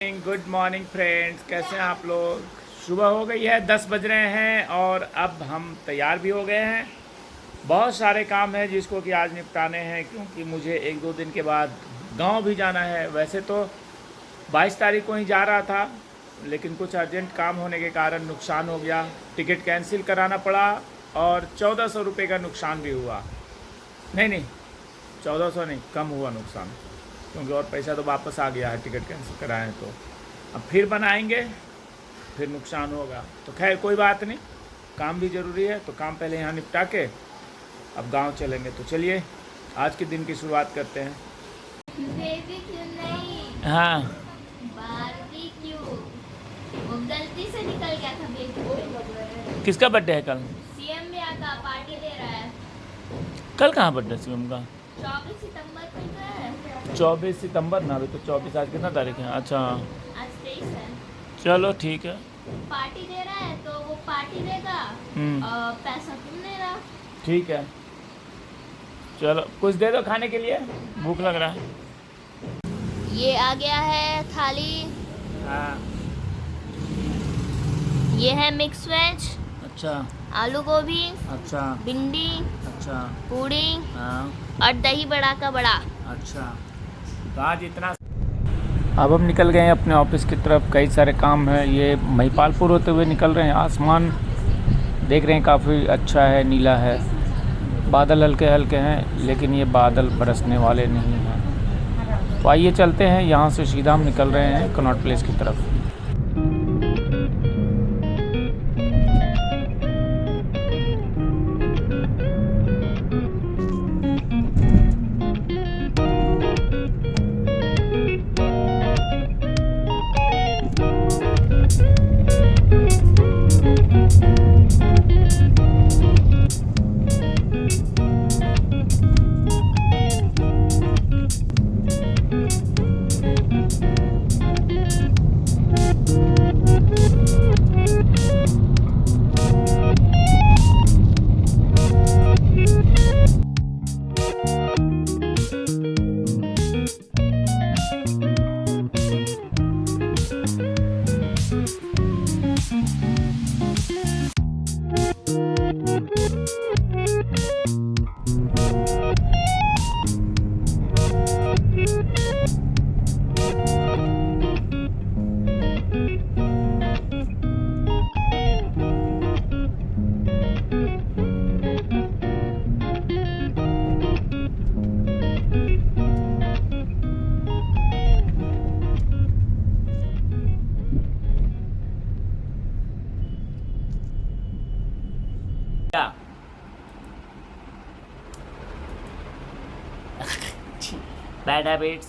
Good morning friends, कैसे हैं आप लोग। सुबह हो गई है, 10 बज रहे हैं और अब हम तैयार भी हो गए हैं। बहुत सारे काम हैं जिसको कि आज निपटाने हैं, क्योंकि मुझे 1-2 दिन के बाद गांव भी जाना है। वैसे तो 22 तारीख को ही जा रहा था, लेकिन कुछ अर्जेंट काम होने के कारण नुकसान हो गया। टिकट कैंसिल कराना पड़ा और 1400 रुपये का नुकसान भी हुआ। नहीं, 1400 नहीं, कम हुआ नुकसान, क्योंकि और पैसा तो वापस आ गया है टिकट कैंसिल कराएं तो। अब फिर बनाएंगे, फिर नुकसान होगा। तो खैर कोई बात नहीं, काम भी ज़रूरी है, तो काम पहले यहाँ निपटा के अब गांव चलेंगे। तो चलिए आज के दिन की शुरुआत करते हैं। बेबी क्यों नहीं? हाँ, बारबी क्यों? वो गलती से निकल गया था बेबी। किसका बर्थडे है कल? सीएम भी आता पार्टी दे रहा है। कल कहाँ बर्थडे सीएम का? 24 सितंबर को ही है। 24 सितंबर ना, अभी तो 24 आज कितना तारीख है? अच्छा आज 23 है। चलो ठीक है। पार्टी दे रहा है तो वो पार्टी देगा और पैसा तुम देना। ठीक है, चलो कुछ दे दो खाने के लिए, भूख लग रहा है। ये आ गया है थाली। हाँ ये है मिक्स वेज, अच्छा आलू गोभी, अच्छा भिंडी, अच्छा पूड़ी हाँ और दही बड़ा का बड़ा। अच्छा, तो आज इतना। अब हम निकल गए हैं अपने ऑफिस की तरफ। कई सारे काम हैं, ये महिपालपुर होते हुए निकल रहे हैं। आसमान देख रहे हैं काफ़ी अच्छा है, नीला है। बादल हल्के हल्के हैं, लेकिन ये बादल बरसने वाले नहीं हैं। तो आइए चलते हैं, यहाँ से सीधा हम निकल रहे हैं कनॉट प्लेस की तरफ। Bad habits,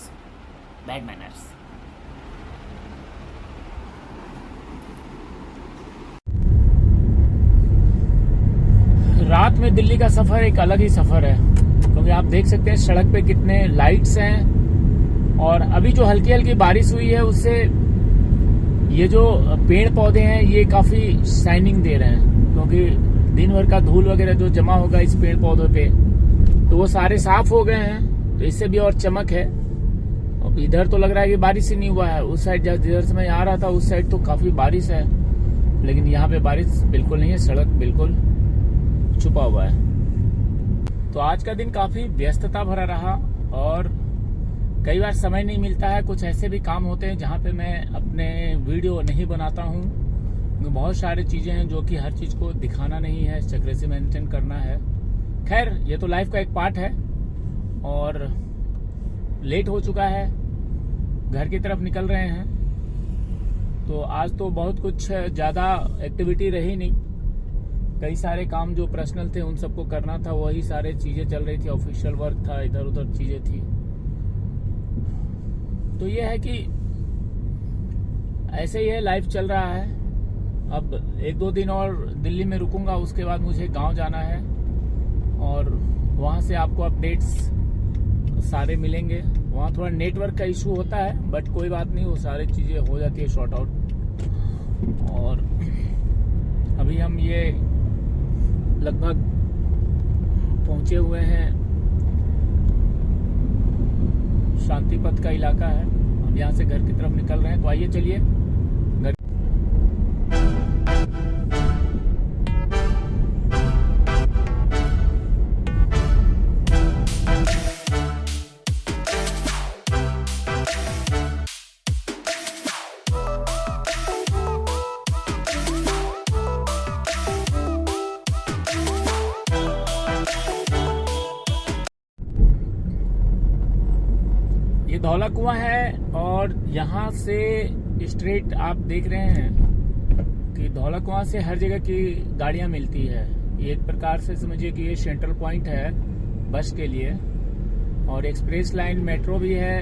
bad manners. रात में दिल्ली का सफ़र एक अलग ही सफ़र है, क्योंकि आप देख सकते हैं सड़क पे कितने लाइट्स हैं। और अभी जो हल्की हल्की बारिश हुई है, उससे ये जो पेड़ पौधे हैं ये काफ़ी शाइनिंग दे रहे हैं, क्योंकि दिन भर का धूल वगैरह जो जमा होगा इस पेड़ पौधों पे, तो वो सारे साफ हो गए हैं। तो इससे भी और चमक है। अब इधर तो लग रहा है कि बारिश ही नहीं हुआ है। उस साइड जिधर से मैं आ रहा था उस साइड तो काफ़ी बारिश है, लेकिन यहाँ पे बारिश बिल्कुल नहीं है, सड़क बिल्कुल छुपा हुआ है। तो आज का दिन काफ़ी व्यस्तता भरा रहा और कई बार समय नहीं मिलता है। कुछ ऐसे भी काम होते हैं जहाँ पे मैं अपने वीडियो नहीं बनाता हूँ, क्योंकि बहुत सारी चीज़ें हैं जो कि हर चीज़ को दिखाना नहीं है, सिक्रेसी मेंटेन करना है। खैर ये तो लाइफ का एक पार्ट है। और लेट हो चुका है, घर की तरफ निकल रहे हैं। तो आज तो बहुत कुछ ज़्यादा एक्टिविटी रही नहीं। कई सारे काम जो पर्सनल थे उन सबको करना था, वही सारे चीज़ें चल रही थी। ऑफिशियल वर्क था, इधर उधर चीज़ें थी। तो ये है कि ऐसे ही है, लाइफ चल रहा है। अब 1-2 दिन और दिल्ली में रुकूंगा, उसके बाद मुझे गांव जाना है और वहाँ से आपको अपडेट्स सारे मिलेंगे। वहाँ थोड़ा नेटवर्क का इशू होता है, बट कोई बात नहीं, वो सारी चीज़ें हो जाती है शॉर्ट आउट। और अभी हम ये लगभग पहुँचे हुए हैं, शांति पथ का इलाका है। यहाँ से घर की तरफ निकल रहे हैं। तो आइए चलिए घर। ये धौला कुआं है और यहाँ से स्ट्रेट आप देख रहे हैं कि धौला कुआं से हर जगह की गाड़ियां मिलती है। ये एक प्रकार से समझिए कि ये सेंट्रल पॉइंट है बस के लिए, और एक्सप्रेस लाइन मेट्रो भी है।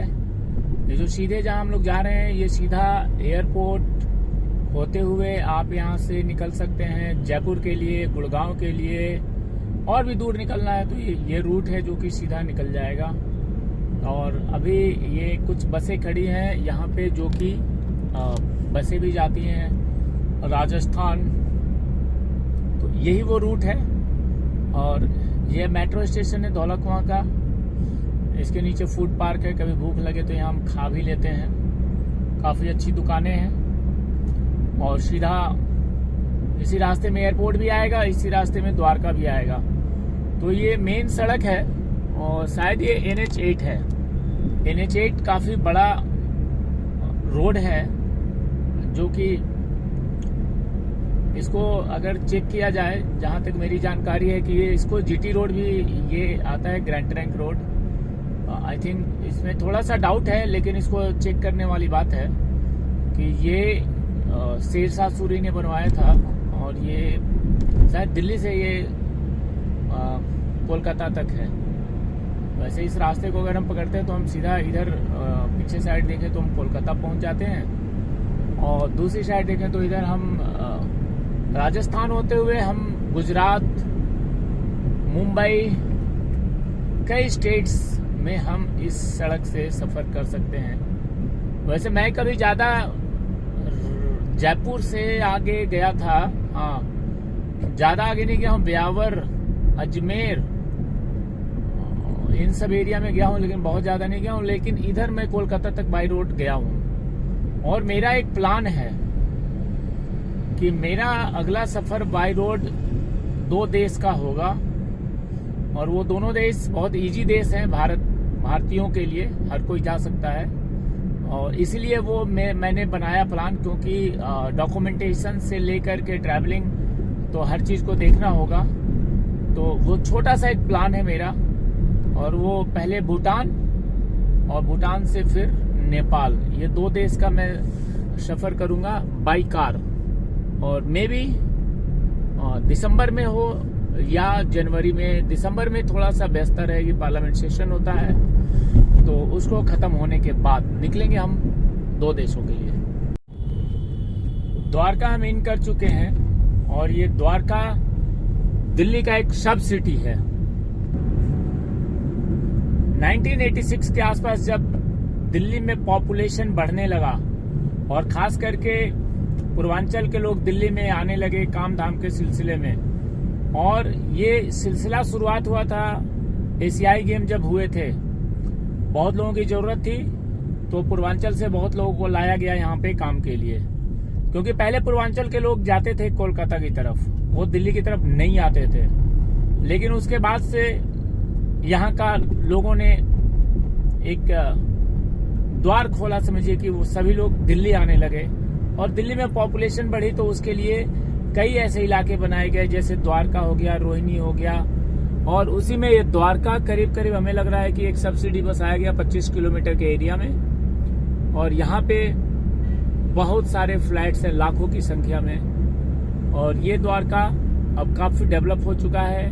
ये जो सीधे जहाँ हम लोग जा रहे हैं ये सीधा एयरपोर्ट होते हुए आप यहाँ से निकल सकते हैं जयपुर के लिए, गुड़गांव के लिए, और भी दूर निकलना है तो ये रूट है जो कि सीधा निकल जाएगा। और अभी ये कुछ बसें खड़ी हैं यहाँ पे जो कि बसें भी जाती हैं राजस्थान, तो यही वो रूट है। और ये मेट्रो स्टेशन है धौला कुआं का। इसके नीचे फूड पार्क है, कभी भूख लगे तो यहाँ हम खा भी लेते हैं। काफ़ी अच्छी दुकानें हैं और सीधा इसी रास्ते में एयरपोर्ट भी आएगा, इसी रास्ते में द्वारका भी आएगा। तो ये मेन सड़क है और शायद ये NH8 है। NH8 काफ़ी बड़ा रोड है जो कि इसको अगर चेक किया जाए, जहाँ तक मेरी जानकारी है कि ये इसको GT रोड भी ये आता है, grand trunk road. I think इसमें थोड़ा सा डाउट है, लेकिन इसको चेक करने वाली बात है कि ये शेरशाह सूरी ने बनवाया था और ये शायद दिल्ली से ये कोलकाता तक है। वैसे इस रास्ते को अगर हम पकड़ते हैं तो हम सीधा इधर पीछे साइड देखें तो हम कोलकाता पहुंच जाते हैं, और दूसरी साइड देखें तो इधर हम राजस्थान होते हुए हम गुजरात, मुंबई, कई स्टेट्स में हम इस सड़क से सफ़र कर सकते हैं। वैसे मैं कभी ज़्यादा जयपुर से आगे गया था, हाँ ज़्यादा आगे नहीं गया हूँ, ब्यावर, अजमेर, इन सब एरिया में गया हूँ, लेकिन बहुत ज़्यादा नहीं गया हूँ। लेकिन इधर मैं कोलकाता तक बाई रोड गया हूँ और मेरा एक प्लान है कि मेरा अगला सफ़र बाई रोड 2 देश का होगा, और वो दोनों देश बहुत इजी देश हैं भारतीयों के लिए, हर कोई जा सकता है। और इसलिए वो मैंने बनाया प्लान, क्योंकि डॉक्यूमेंटेशन से लेकर के ट्रैवलिंग तो हर चीज़ को देखना होगा। तो वो छोटा सा एक प्लान है मेरा, और वो पहले भूटान और भूटान से फिर नेपाल, ये 2 देश का मैं सफ़र करूँगा बाई कार। और मे बी दिसंबर में हो या जनवरी में। दिसंबर में थोड़ा सा बेहतर है, ये पार्लियामेंट सेशन होता है, तो उसको ख़त्म होने के बाद निकलेंगे हम 2 देशों के लिए। द्वारका हम इन कर चुके हैं, और ये द्वारका दिल्ली का एक सब सिटी है। 1986 के आसपास जब दिल्ली में पॉपुलेशन बढ़ने लगा और खास करके पूर्वांचल के लोग दिल्ली में आने लगे काम धाम के सिलसिले में, और ये सिलसिला शुरुआत हुआ था एशियाई गेम जब हुए थे। बहुत लोगों की ज़रूरत थी, तो पूर्वांचल से बहुत लोगों को लाया गया यहाँ पे काम के लिए, क्योंकि पहले पूर्वांचल के लोग जाते थे कोलकाता की तरफ, वो दिल्ली की तरफ नहीं आते थे। लेकिन उसके बाद से यहाँ का लोगों ने एक द्वार खोला, समझिए कि वो सभी लोग दिल्ली आने लगे, और दिल्ली में पॉपुलेशन बढ़ी तो उसके लिए कई ऐसे इलाके बनाए गए, जैसे द्वारका हो गया, रोहिणी हो गया, और उसी में ये द्वारका करीब करीब हमें लग रहा है कि एक सब्सिडी बसाया गया 25 किलोमीटर के एरिया में। और यहाँ पे बहुत सारे फ्लैट्स हैं लाखों की संख्या में, और ये द्वारका अब काफ़ी डेवलप हो चुका है।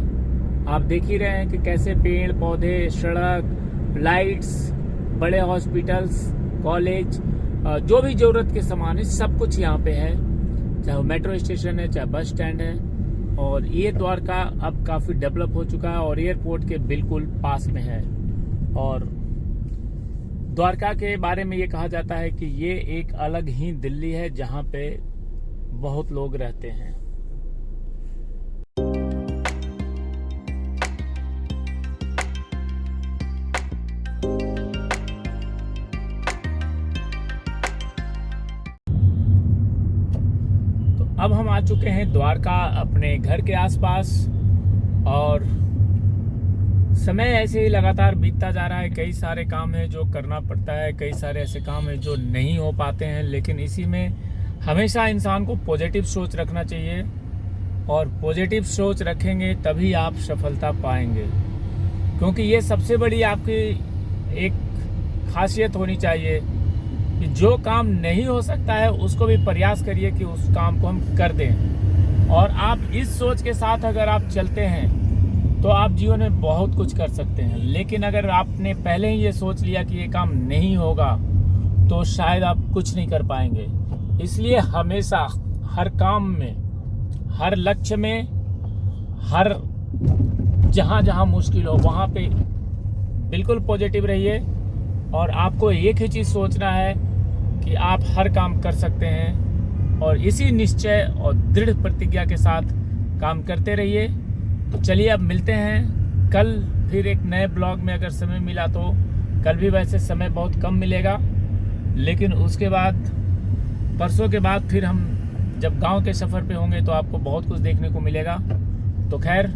आप देख ही रहे हैं कि कैसे पेड़ पौधे, सड़क, लाइट्स, बड़े हॉस्पिटल्स, कॉलेज, जो भी जरूरत के सामान है सब कुछ यहाँ पे है, चाहे वो मेट्रो स्टेशन है, चाहे बस स्टैंड है। और ये द्वारका अब काफ़ी डेवलप हो चुका है और एयरपोर्ट के बिल्कुल पास में है। और द्वारका के बारे में ये कहा जाता है कि ये एक अलग ही दिल्ली है जहाँ पे बहुत लोग रहते हैं। अब हम आ चुके हैं द्वारका अपने घर के आसपास, और समय ऐसे ही लगातार बीतता जा रहा है। कई सारे काम हैं जो करना पड़ता है, कई सारे ऐसे काम हैं जो नहीं हो पाते हैं, लेकिन इसी में हमेशा इंसान को पॉजिटिव सोच रखना चाहिए, और पॉजिटिव सोच रखेंगे तभी आप सफलता पाएंगे। क्योंकि ये सबसे बड़ी आपकी एक खासियत होनी चाहिए कि जो काम नहीं हो सकता है उसको भी प्रयास करिए कि उस काम को हम कर दें। और आप इस सोच के साथ अगर आप चलते हैं तो आप जीवन में बहुत कुछ कर सकते हैं। लेकिन अगर आपने पहले ही ये सोच लिया कि ये काम नहीं होगा तो शायद आप कुछ नहीं कर पाएंगे। इसलिए हमेशा हर काम में, हर लक्ष्य में, हर जहाँ जहाँ मुश्किल हो वहाँ पे बिल्कुल पॉजिटिव रहिए, और आपको एक ही चीज़ सोचना है कि आप हर काम कर सकते हैं, और इसी निश्चय और दृढ़ प्रतिज्ञा के साथ काम करते रहिए। तो चलिए अब मिलते हैं कल फिर एक नए ब्लॉग में, अगर समय मिला तो। कल भी वैसे समय बहुत कम मिलेगा, लेकिन उसके बाद परसों के बाद फिर हम जब गांव के सफ़र पे होंगे तो आपको बहुत कुछ देखने को मिलेगा। तो खैर,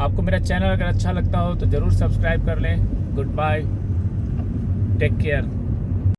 आपको मेरा चैनल अगर अच्छा लगता हो तो ज़रूर सब्सक्राइब कर लें। Goodbye, take care.